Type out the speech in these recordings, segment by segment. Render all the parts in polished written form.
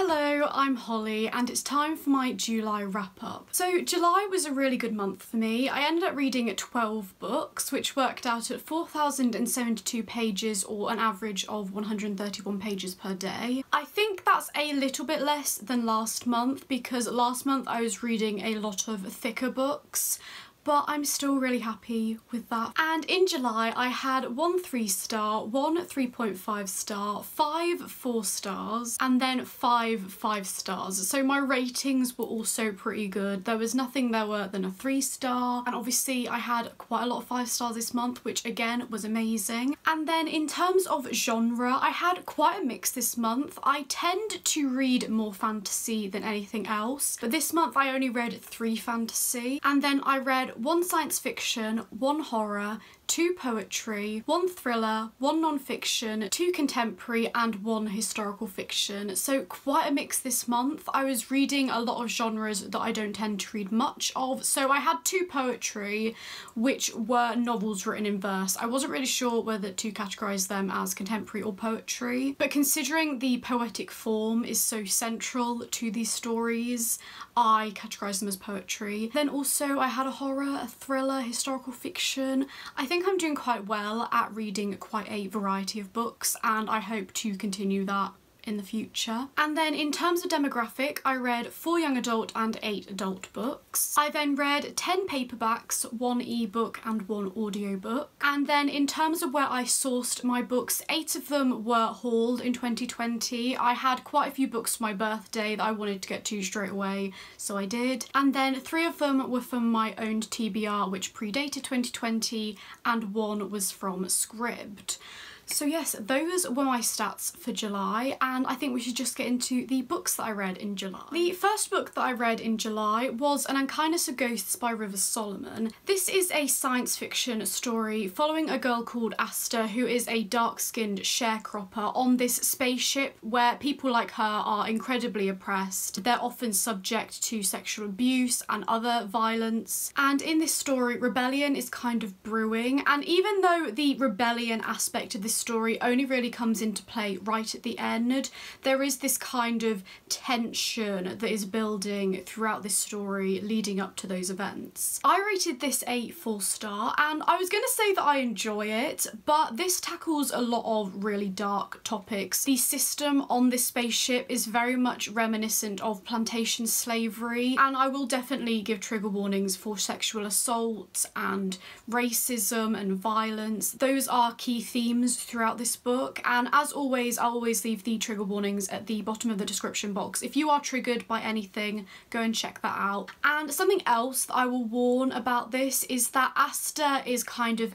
Hello, I'm Holly and it's time for my July wrap up. So July was a really good month for me. I ended up reading 12 books, which worked out at 4,072 pages or an average of 131 pages per day. I think that's a little bit less than last month because last month I was reading a lot of thicker books, but I'm still really happy with that. And in July I had 1 3-star, 1 3.5 star, 5 4 stars, and then 5 5 stars. So my ratings were also pretty good. There was nothing lower than a 3-star, and obviously I had quite a lot of 5 stars this month, which again was amazing. And then in terms of genre, I had quite a mix this month. I tend to read more fantasy than anything else, but this month I only read 3 fantasy, and then I read 1 science fiction, 1 horror, 2 poetry, 1 thriller, 1 non-fiction, 2 contemporary and 1 historical fiction. So quite a mix this month. I was reading a lot of genres that I don't tend to read much of. So I had 2 poetry, which were novels written in verse. I wasn't really sure whether to categorise them as contemporary or poetry, but considering the poetic form is so central to these stories, I categorised them as poetry. Then also I had a horror, a thriller, historical fiction. I think I'm doing quite well at reading quite a variety of books, and I hope to continue that in the future. And then in terms of demographic, I read 4 young adult and 8 adult books. I then read 10 paperbacks, 1 ebook and 1 audiobook. And then in terms of where I sourced my books, 8 of them were hauled in 2020. I had quite a few books for my birthday that I wanted to get to straight away, so I did. And then 3 of them were from my own TBR, which predated 2020, and 1 was from Scribd. So yes, those were my stats for July, and I think we should just get into the books that I read in July. The first book that I read in July was An Unkindness of Ghosts by River Solomon. This is a science fiction story following a girl called Asta, who is a dark-skinned sharecropper on this spaceship where people like her are incredibly oppressed. They're often subject to sexual abuse and other violence, and in this story rebellion is kind of brewing, and even though the rebellion aspect of this story only really comes into play right at the end, there is this kind of tension that is building throughout this story leading up to those events. I rated this a 4-star, and I was going to say that I enjoy it, but this tackles a lot of really dark topics. The system on this spaceship is very much reminiscent of plantation slavery, and I will definitely give trigger warnings for sexual assault and racism and violence. Those are key themes throughout this book, and as always I'll always leave the trigger warnings at the bottom of the description box. If you are triggered by anything, go and check that out. And something else that I will warn about this is that Asta is kind of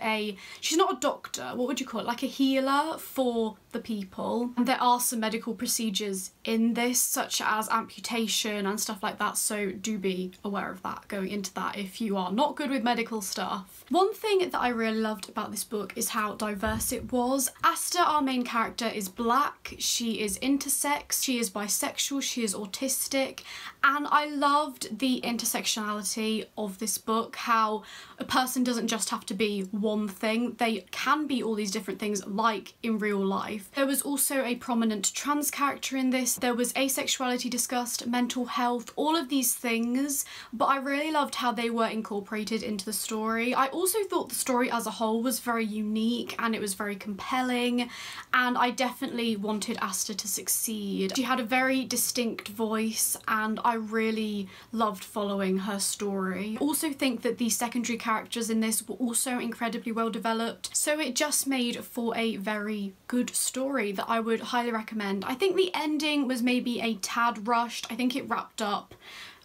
she's not a doctor, what would you call it, like a healer for the people, and there are some medical procedures in this such as amputation and stuff like that, so do be aware of that going into that if you are not good with medical stuff. One thing that I really loved about this book is how diverse it was. Asta, our main character, is black, she is intersex, she is bisexual, she is autistic, and I loved the intersectionality of this book, how a person doesn't just have to be one thing, they can be all these different things like in real life. There was also a prominent trans character in this, there was asexuality discussed, mental health, all of these things, but I really loved how they were incorporated into the story. I also thought the story as a whole was very unique and it was very compelling, and I definitely wanted Asta to succeed. She had a very distinct voice and I really loved following her story. I also think that the secondary characters in this were also incredibly well developed, so it just made for a very good story that I would highly recommend. I think the ending was maybe a tad rushed. I think it wrapped up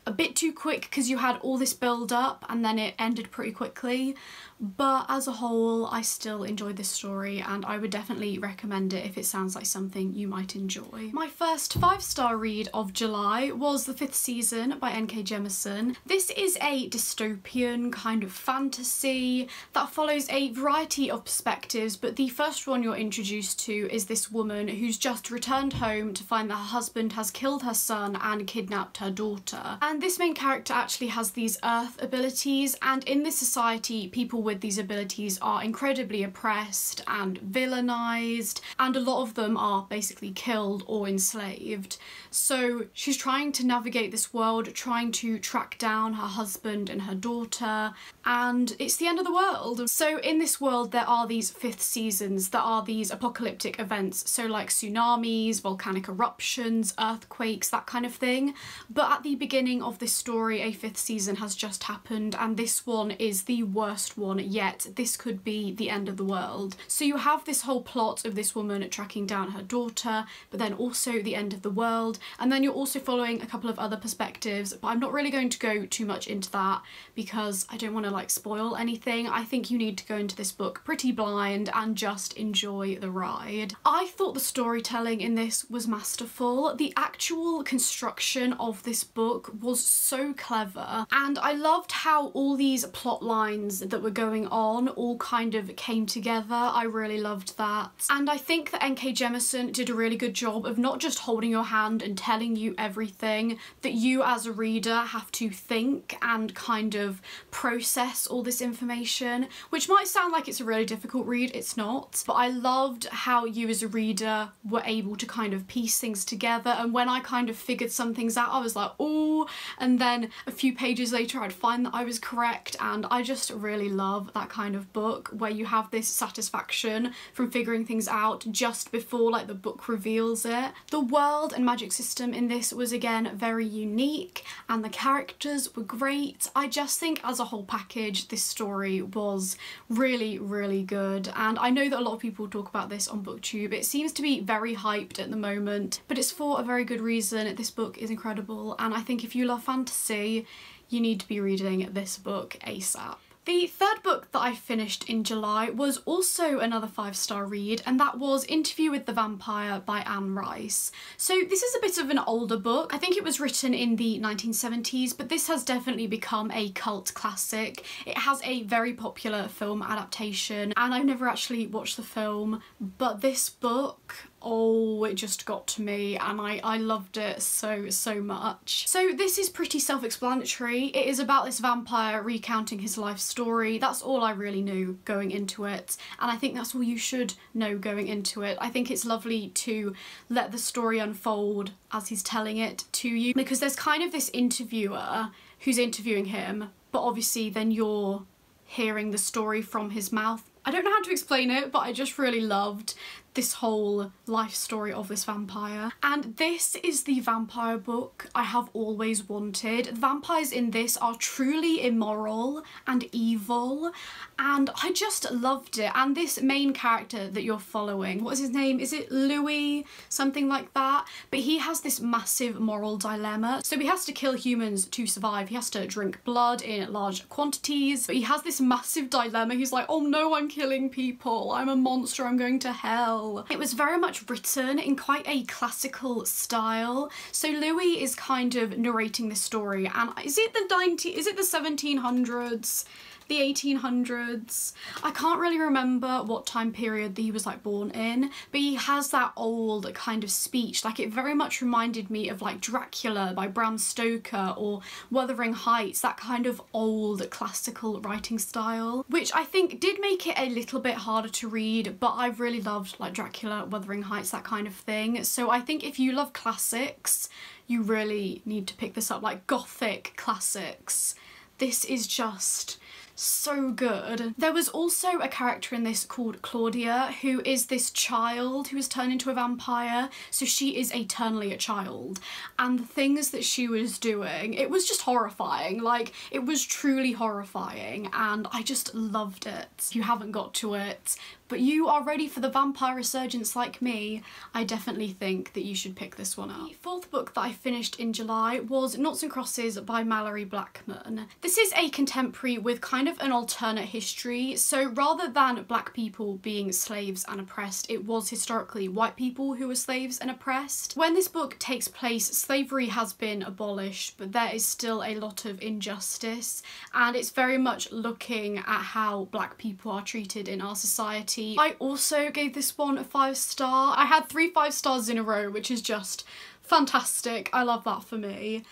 a bit too quick because you had all this build up and then it ended pretty quickly, but as a whole I still enjoyed this story and I would definitely recommend it if it sounds like something you might enjoy. My first 5-star read of July was The 5th Season by N.K. Jemisin. This is a dystopian kind of fantasy that follows a variety of perspectives, but the first one you're introduced to is this woman who's just returned home to find that her husband has killed her son and kidnapped her daughter. And And this main character actually has these earth abilities, and in this society people with these abilities are incredibly oppressed and villainized, and a lot of them are basically killed or enslaved. So she's trying to navigate this world, trying to track down her husband and her daughter, and it's the end of the world. So in this world there are these fifth seasons that are these apocalyptic events, so like tsunamis, volcanic eruptions, earthquakes, that kind of thing. But at the beginning of this story, a fifth season has just happened, and this one is the worst one yet. This could be the end of the world. So you have this whole plot of this woman tracking down her daughter, but then also the end of the world, and then you're also following a couple of other perspectives, but I'm not really going to go too much into that because I don't want to like spoil anything. I think you need to go into this book pretty blind and just enjoy the ride. I thought the storytelling in this was masterful. The actual construction of this book was so clever, and I loved how all these plot lines that were going on all kind of came together. I really loved that, and I think that N.K. Jemisin did a really good job of not just holding your hand and telling you everything, that you as a reader have to think and kind of process all this information, which might sound like it's a really difficult read. It's not, but I loved how you as a reader were able to kind of piece things together, and when I kind of figured some things out I was like, oh, and then a few pages later I'd find that I was correct, and I just really love that kind of book where you have this satisfaction from figuring things out just before like the book reveals it. The world and magic system in this was again very unique, and the characters were great. I just think as a whole package this story was really, really good, and I know that a lot of people talk about this on BookTube. It seems to be very hyped at the moment, but it's for a very good reason. This book is incredible, and I think if you love fantasy, you need to be reading this book ASAP. The third book that I finished in July was also another 5-star read, and that was Interview with the Vampire by Anne Rice. So this is a bit of an older book. I think it was written in the 1970s, but this has definitely become a cult classic. It has a very popular film adaptation, and I've never actually watched the film, but this book, oh, it just got to me, and I loved it so much. So this is pretty self-explanatory. It is about this vampire recounting his life story. That's all I really knew going into it, and I think that's all you should know going into it. I think it's lovely to let the story unfold as he's telling it to you, because there's kind of this interviewer who's interviewing him, but obviously then you're hearing the story from his mouth. I don't know how to explain it, but I just really loved this whole life story of this vampire. And this is the vampire book I have always wanted. The vampires in this are truly immoral and evil, and I just loved it. And this main character that you're following, what is his name? Is it Louis? Something like that. But he has this massive moral dilemma. So he has to kill humans to survive. He has to drink blood in large quantities, but he has this massive dilemma. He's like, oh no, I'm killing people. I'm a monster. I'm going to hell. It was very much written in quite a classical style. So Louis is kind of narrating this story, and is it the 1700s? The 1800s. I can't really remember what time period that he was like born in, but he has that old kind of speech. Like, it very much reminded me of like Dracula by Bram Stoker or Wuthering Heights, that kind of old classical writing style, which I think did make it a little bit harder to read, but I really loved like Dracula, Wuthering Heights, that kind of thing. So I think if you love classics, you really need to pick this up, like Gothic classics. This is just so good. There was also a character in this called Claudia, who is this child who has turned into a vampire. So she is eternally a child, and the things that she was doing, it was just horrifying. Like, it was truly horrifying, and I just loved it. If you haven't got to it, but you are ready for the vampire resurgence like me, I definitely think that you should pick this one up. The fourth book that I finished in July was Noughts and Crosses by Mallory Blackman. This is a contemporary with kind of an alternate history. So rather than black people being slaves and oppressed, it was historically white people who were slaves and oppressed. When this book takes place, slavery has been abolished, but there is still a lot of injustice, and it's very much looking at how black people are treated in our society. I also gave this one a 5-star. I had 3 5 stars in a row, which is just fantastic. I love that for me.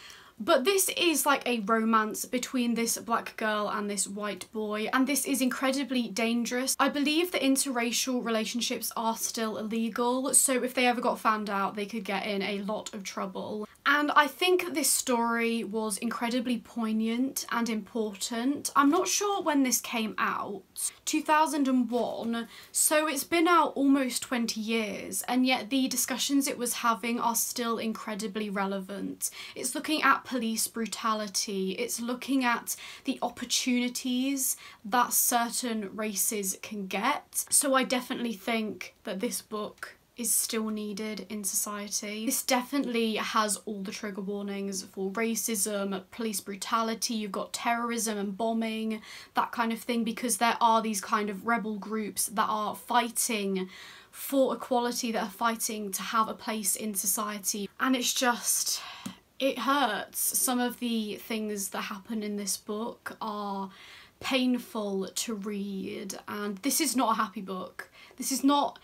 But this is like a romance between this black girl and this white boy, and this is incredibly dangerous. I believe that interracial relationships are still illegal, so if they ever got found out, they could get in a lot of trouble. And I think this story was incredibly poignant and important. I'm not sure when this came out, 2001, so it's been out almost 20 years, and yet the discussions it was having are still incredibly relevant. It's looking at police brutality, it's looking at the opportunities that certain races can get. So I definitely think that this book is still needed in society. This definitely has all the trigger warnings for racism, police brutality, you've got terrorism and bombing, that kind of thing, because there are these kind of rebel groups that are fighting for equality, that are fighting to have a place in society, and it's just, it hurts. Some of the things that happen in this book are painful to read, and this is not a happy book. This is not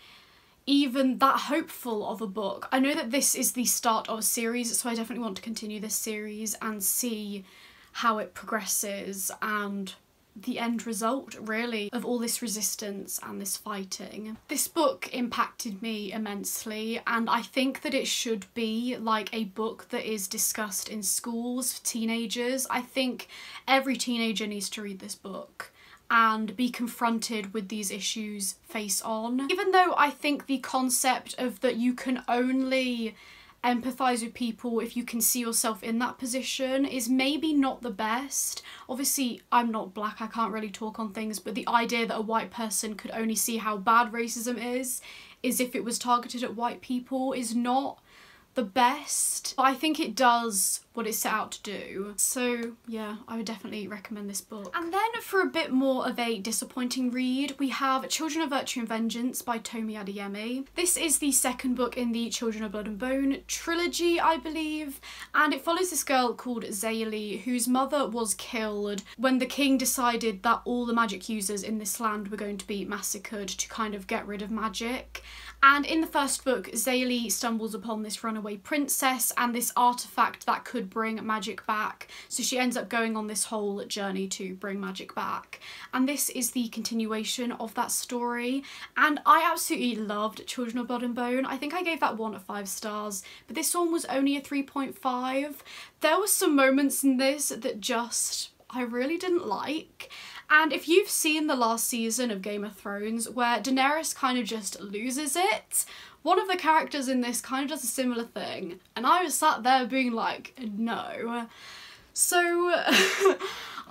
even that hopeful of a book. I know that this is the start of a series, so I definitely want to continue this series and see how it progresses and the end result, really, of all this resistance and this fighting. This book impacted me immensely, and I think that it should be like a book that is discussed in schools for teenagers. I think every teenager needs to read this book and be confronted with these issues face on. Even though I think the concept of that you can only empathise with people if you can see yourself in that position is maybe not the best. Obviously, I'm not black, I can't really talk on things, but the idea that a white person could only see how bad racism is if it was targeted at white people is not the best, but I think it does what it's set out to do. So yeah, I would definitely recommend this book. And then for a bit more of a disappointing read, we have Children of Virtue and Vengeance by Tomi Adeyemi. This is the second book in the Children of Blood and Bone trilogy, I believe, and it follows this girl called Zaylee, whose mother was killed when the king decided that all the magic users in this land were going to be massacred to kind of get rid of magic. And in the first book, Zaylee stumbles upon this runaway princess and this artifact that could bring magic back. So she ends up going on this whole journey to bring magic back. And this is the continuation of that story. And I absolutely loved Children of Blood and Bone. I think I gave that one 5 stars, but this one was only a 3.5. There were some moments in this that just, I really didn't like. And if you've seen the last season of Game of Thrones, where Daenerys kind of just loses it, one of the characters in this kind of does a similar thing. And I was sat there being like, no. So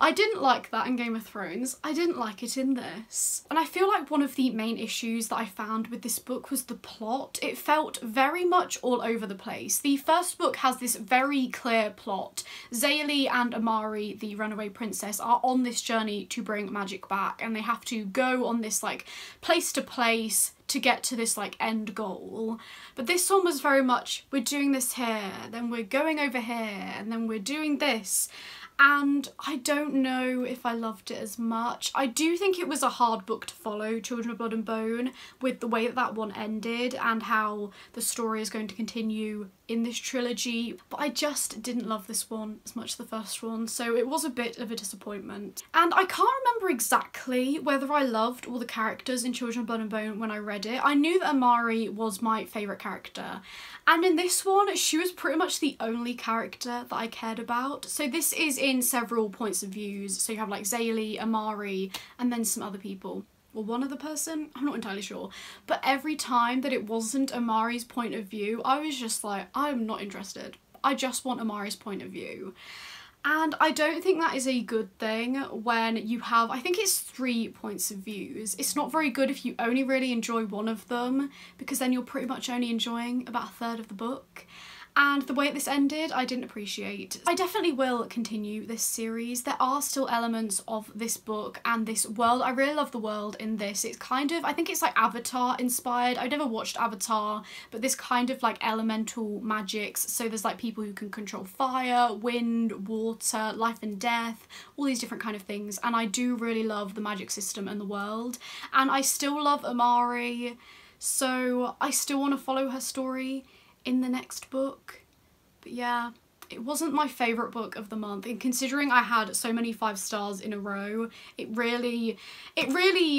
I didn't like that in Game of Thrones. I didn't like it in this. And I feel like one of the main issues that I found with this book was the plot. It felt very much all over the place. The first book has this very clear plot. Zaylee and Amari, the runaway princess, are on this journey to bring magic back, and they have to go on this like place to place to get to this like end goal. But this one was very much, we're doing this here, then we're going over here, and then we're doing this. And I don't know if I loved it as much. I do think it was a hard book to follow, Children of Blood and Bone, with the way that that one ended and how the story is going to continue in this trilogy, but I just didn't love this one as much as the first one, so it was a bit of a disappointment. And I can't remember exactly whether I loved all the characters in Children of Blood and Bone when I read it. I knew that Amari was my favourite character, and in this one she was pretty much the only character that I cared about. So this is in several points of views, so you have like Zaylee, Amari, and then some other people. Or one other person, I'm not entirely sure. But every time that it wasn't Amari's point of view, I was just like, I'm not interested. I just want Amari's point of view. And I don't think that is a good thing when you have, I think it's 3 points of views. It's not very good if you only really enjoy one of them, because then you're pretty much only enjoying about a third of the book. And the way this ended, I didn't appreciate. I definitely will continue this series. There are still elements of this book and this world. I really love the world in this. It's kind of, I think it's like Avatar inspired. I've never watched Avatar, but this kind of like elemental magics. So there's like people who can control fire, wind, water, life and death, all these different kind of things. And I do really love the magic system and the world. And I still love Amari, so I still want to follow her story in the next book. But yeah, It wasn't my favourite book of the month, and considering I had so many 5 stars in a row, it really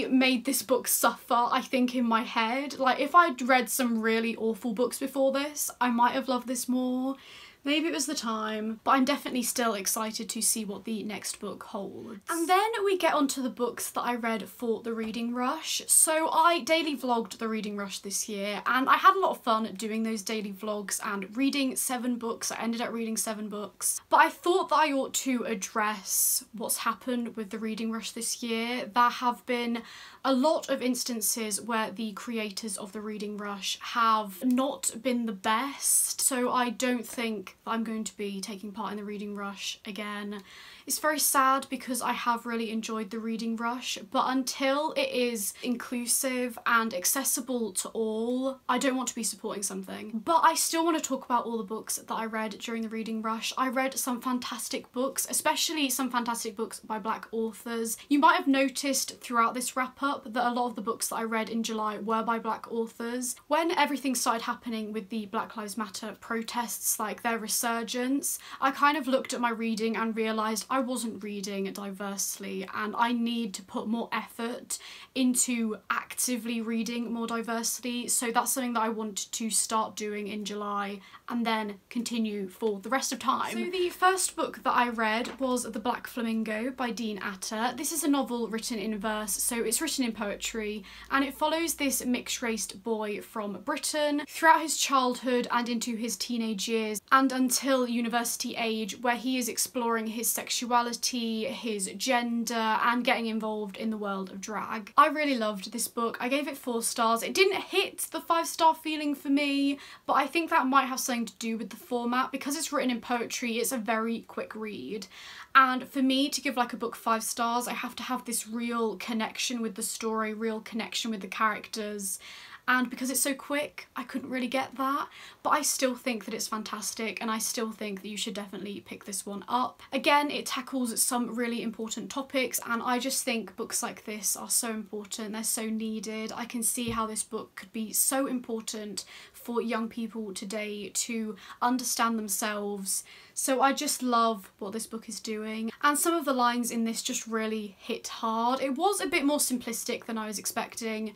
made this book suffer, I think, in my head. Like, if I'd read some really awful books before this, I might have loved this more. Maybe it was the time, but I'm definitely still excited to see what the next book holds. And then we get onto the books that I read for the reading rush. So I daily vlogged the reading rush this year, and I had a lot of fun doing those daily vlogs and reading 7 books. I ended up reading 7 books. But I thought that I ought to address what's happened with the reading rush this year. There have been a lot of instances where the creators of the reading rush have not been the best, so I don't think I'm going to be taking part in the reading rush again. It's very sad because I have really enjoyed the reading rush, but until it is inclusive and accessible to all, I don't want to be supporting something. But I still want to talk about all the books that I read during the reading rush. I read some fantastic books, especially some fantastic books by Black authors. You might have noticed throughout this wrap up that a lot of the books that I read in July were by Black authors. When everything started happening with the Black Lives Matter protests, like their resurgence, I kind of looked at my reading and realised I wasn't reading diversely, and I need to put more effort into actively reading more diversely. So that's something that I want to start doing in July and then continue for the rest of time. So the first book that I read was The Black Flamingo by Dean Atter. This is a novel written in verse, so it's written in poetry, and it follows this mixed-raced boy from Britain throughout his childhood and into his teenage years and until university age, where he is exploring his sexuality, his gender, and getting involved in the world of drag. I really loved this book. I gave it 4 stars. It didn't hit the 5-star feeling for me, but I think that might have something to do with the format. Because it's written in poetry, it's a very quick read. And for me to give like a book 5 stars, I have to have this real connection with the story, real connection with the characters. And because it's so quick, I couldn't really get that, but I still think that it's fantastic, and I still think that you should definitely pick this one up. Again, it tackles some really important topics, and I just think books like this are so important, they're so needed. I can see how this book could be so important for young people today to understand themselves. So I just love what this book is doing, and some of the lines in this just really hit hard. It was a bit more simplistic than I was expecting,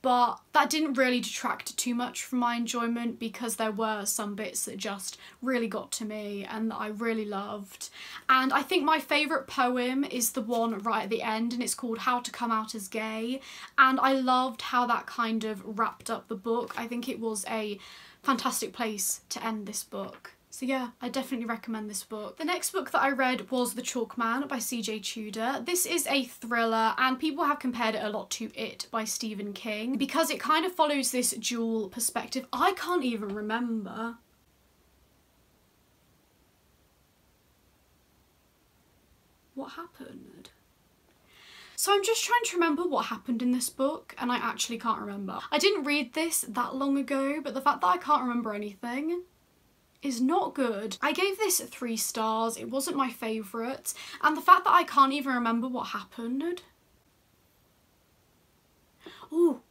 but that didn't really detract too much from my enjoyment, because there were some bits that just really got to me and that I really loved. And I think my favourite poem is the one right at the end, and it's called How to Come Out as Gay, and I loved how that kind of wrapped up the book. I think it was a fantastic place to end this book. So yeah, I definitely recommend this book. The next book that I read was The Chalk Man by C.J. Tudor. This is a thriller, and people have compared it a lot to It by Stephen King because it kind of follows this dual perspective. I can't even remember. What happened? So I'm just trying to remember what happened in this book, and I actually can't remember. I didn't read this that long ago, but the fact that I can't remember anything is not good. I gave this 3 stars. It wasn't my favourite, and the fact that I can't even remember what happened. Ooh.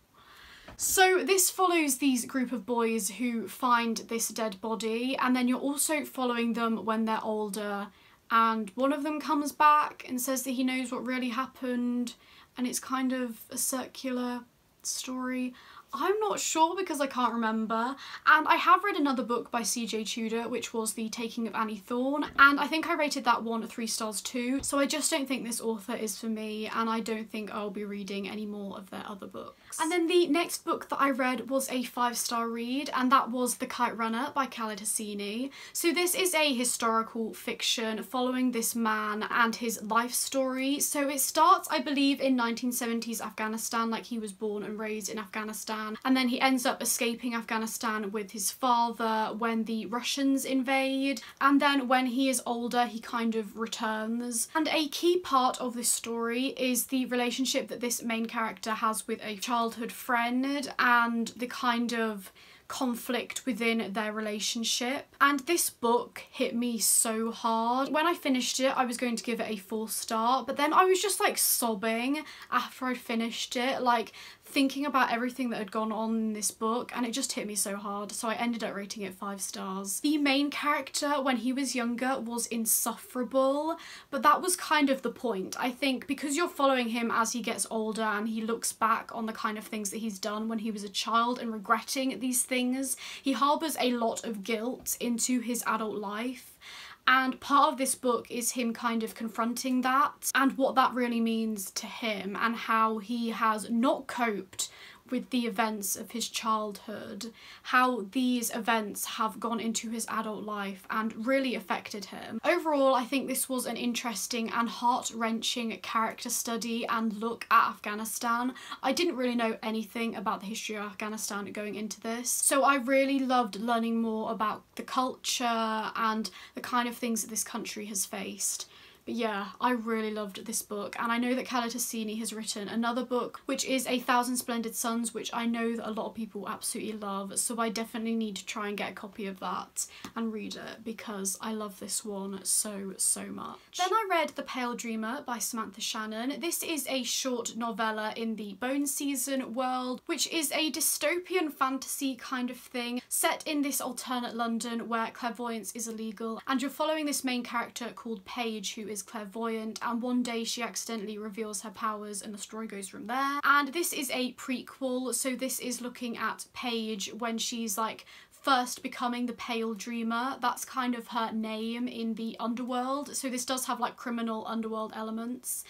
So this follows these group of boys who find this dead body, and then you're also following them when they're older, and one of them comes back and says that he knows what really happened, and it's kind of a circular story. I'm not sure because I can't remember. And I have read another book by C.J. Tudor, which was The Taking of Annie Thorne, and I think I rated that one 3 stars too. So I just don't think this author is for me, and I don't think I'll be reading any more of their other books. And then the next book that I read was a 5-star read, and that was The Kite Runner by Khaled Hosseini. So this is a historical fiction following this man and his life story. So it starts, I believe, in 1970s Afghanistan, like he was born and raised in Afghanistan. And then he ends up escaping Afghanistan with his father when the Russians invade, and then when he is older he kind of returns. And a key part of this story is the relationship that this main character has with a childhood friend, and the kind of conflict within their relationship. And this book hit me so hard. When I finished it, I was going to give it a 4-star, but then I was just like sobbing after I finished it, like thinking about everything that had gone on in this book, and it just hit me so hard, so I ended up rating it 5 stars. The main character when he was younger was insufferable, but that was kind of the point. I think because you're following him as he gets older and he looks back on the kind of things that he's done when he was a child and regretting these things, he harbours a lot of guilt into his adult life. And part of this book is him kind of confronting that and what that really means to him, and how he has not coped with the events of his childhood, how these events have gone into his adult life and really affected him. Overall, I think this was an interesting and heart-wrenching character study and look at Afghanistan. I didn't really know anything about the history of Afghanistan going into this, so I really loved learning more about the culture and the kind of things that this country has faced. But yeah, I really loved this book, and I know that Khaled Hosseini has written another book which is A Thousand Splendid Suns, which I know that a lot of people absolutely love, so I definitely need to try and get a copy of that and read it because I love this one so much. Then I read The Pale Dreamer by Samantha Shannon. This is a short novella in the Bone Season world, which is a dystopian fantasy kind of thing set in this alternate London where clairvoyance is illegal, and you're following this main character called Paige, who is clairvoyant, and one day she accidentally reveals her powers and the story goes from there. And this is a prequel, so this is looking at Paige when she's like first becoming the Pale Dreamer. That's kind of her name in the underworld, so this does have like criminal underworld elements.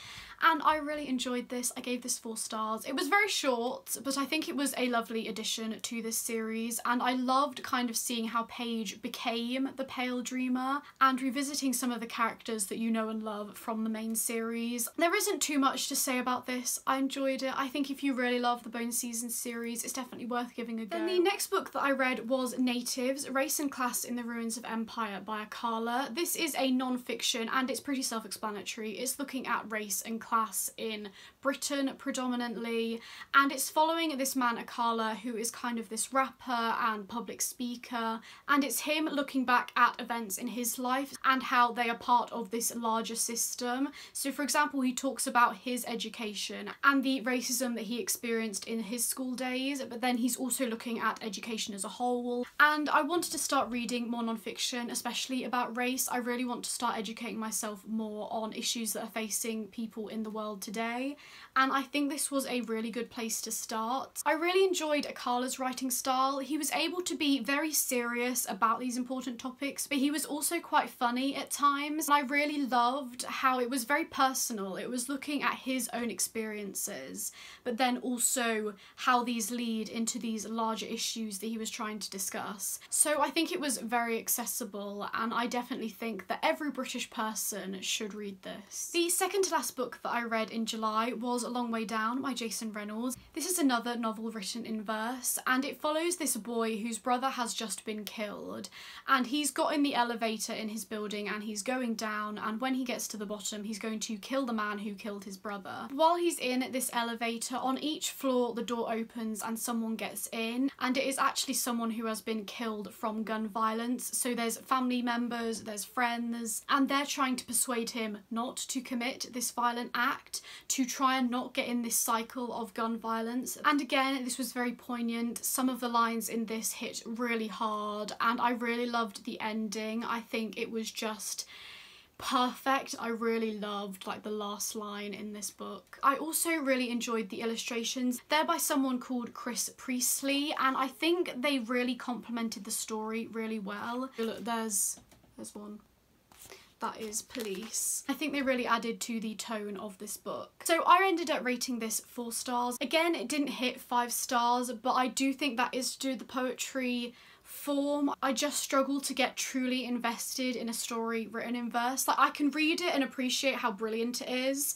And I really enjoyed this. I gave this 4 stars. It was very short, but I think it was a lovely addition to this series, and I loved kind of seeing how Paige became the Pale Dreamer and revisiting some of the characters that you know and love from the main series. There isn't too much to say about this. I enjoyed it. I think if you really love the Bone Season series, it's definitely worth giving a go. Then the next book that I read was Natives, Race and Class in the Ruins of Empire by Akala. This is a non-fiction and it's pretty self-explanatory. It's looking at race and class in Britain predominantly, and it's following this man Akala, who is kind of this rapper and public speaker, and it's him looking back at events in his life and how they are part of this larger system. So for example, he talks about his education and the racism that he experienced in his school days, but then he's also looking at education as a whole. And I wanted to start reading more non-fiction, especially about race. I really want to start educating myself more on issues that are facing people in the world today, and I think this was a really good place to start. I really enjoyed Akala's writing style. He was able to be very serious about these important topics, but he was also quite funny at times. I really loved how it was very personal. It was looking at his own experiences, but then also how these lead into these larger issues that he was trying to discuss. So I think it was very accessible, and I definitely think that every British person should read this. The second to last book that I read in July was A Long Way Down by Jason Reynolds. This is another novel written in verse, and it follows this boy whose brother has just been killed, and he's got in the elevator in his building and he's going down, and when he gets to the bottom he's going to kill the man who killed his brother. While he's in this elevator, on each floor the door opens and someone gets in, and it is actually someone who has been killed from gun violence. So there's family members, there's friends, and they're trying to persuade him not to commit this violent act, to try and not get in this cycle of gun violence. And again, this was very poignant. Some of the lines in this hit really hard, and I really loved the ending. I think it was just perfect. I really loved like the last line in this book. I also really enjoyed the illustrations. They're by someone called Chris Priestley, and I think they really complemented the story really well. Look, there's one. That is Police. I think they really added to the tone of this book. So I ended up rating this 4 stars. Again, it didn't hit 5 stars, but I do think that is due to the poetry form. I just struggle to get truly invested in a story written in verse. Like, I can read it and appreciate how brilliant it is,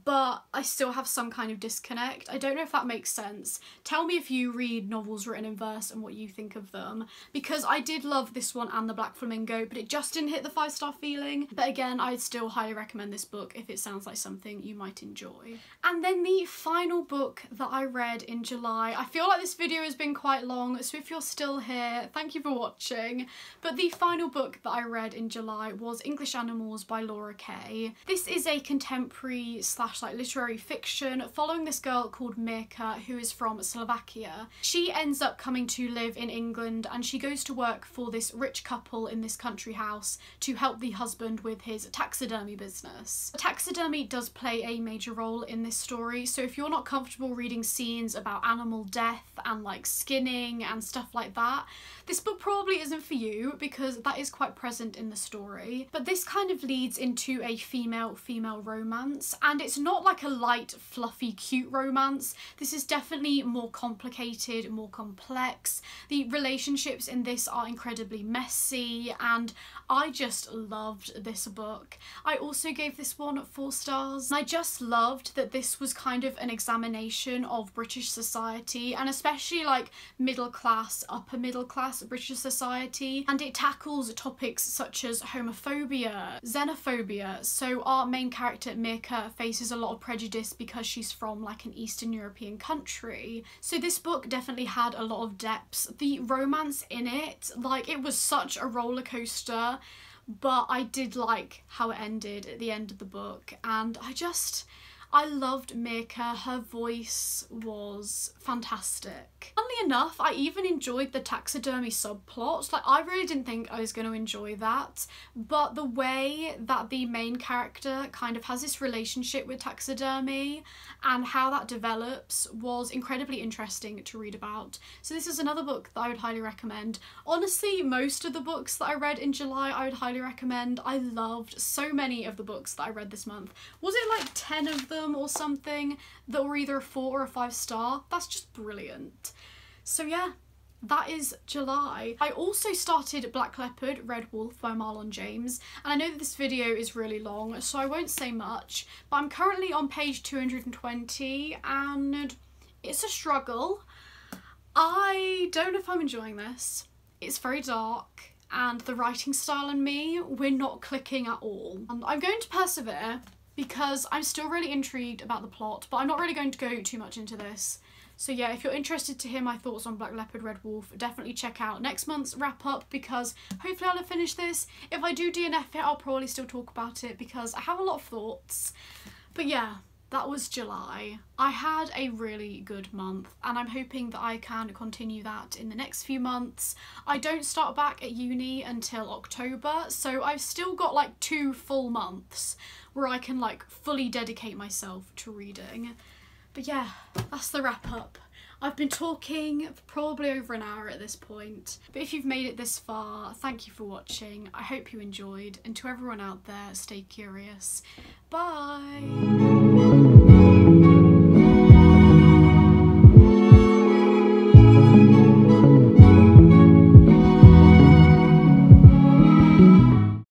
but I still have some kind of disconnect. I don't know if that makes sense. Tell me if you read novels written in verse and what you think of them, because I did love this one and the Black Flamingo, but it just didn't hit the 5-star feeling. But again, I'd still highly recommend this book if it sounds like something you might enjoy. And then the final book that I read in July, I feel like this video has been quite long, so if you're still here, thank you for watching. But the final book that I read in July was English Animals by Laura Kay. This is a contemporary / like literary fiction following this girl called Mirka, who is from Slovakia. She ends up coming to live in England, and she goes to work for this rich couple in this country house to help the husband with his taxidermy business. Taxidermy does play a major role in this story, so if you're not comfortable reading scenes about animal death and like skinning and stuff like that, this book probably isn't for you, because that is quite present in the story. But this kind of leads into a female-female romance, and it's not like a light, fluffy, cute romance. This is definitely more complicated, more complex. The relationships in this are incredibly messy, and I just loved this book. I also gave this one 4 stars. I just loved that this was kind of an examination of British society, and especially like middle class, upper middle class British society, and it tackles topics such as homophobia, xenophobia. So our main character Mirka faces a lot of prejudice because she's from like an Eastern European country. So this book definitely had a lot of depths. The romance in it, like, it was such a roller coaster, but I did like how it ended at the end of the book, and I loved Mirka. Her voice was fantastic. Funnily enough, I even enjoyed the taxidermy subplot. Like, I really didn't think I was going to enjoy that, but the way that the main character kind of has this relationship with taxidermy and how that develops was incredibly interesting to read about. So this is another book that I would highly recommend. Honestly, most of the books that I read in July I would highly recommend. I loved so many of the books that I read this month. Was it like 10 of them or something that were either a 4 or a 5 star? That's just brilliant. So yeah, that is July. I also started Black Leopard, Red Wolf by Marlon James, and I know that this video is really long, so I won't say much, but I'm currently on page 220 and it's a struggle. I don't know if I'm enjoying this. It's very dark, and the writing style and me, we're not clicking at all. I'm going to persevere because I'm still really intrigued about the plot, but I'm not really going to go too much into this. So yeah, if you're interested to hear my thoughts on Black Leopard, Red Wolf, definitely check out next month's wrap up, because hopefully I'll have finished this. If I do DNF it, I'll probably still talk about it because I have a lot of thoughts. But yeah, that was July. I had a really good month, and I'm hoping that I can continue that in the next few months. I don't start back at uni until October, so I've still got like 2 full months where I can like fully dedicate myself to reading. But yeah, that's the wrap up. I've been talking for probably over an hour at this point, but if you've made it this far, thank you for watching. I hope you enjoyed, and to everyone out there, stay curious. Bye!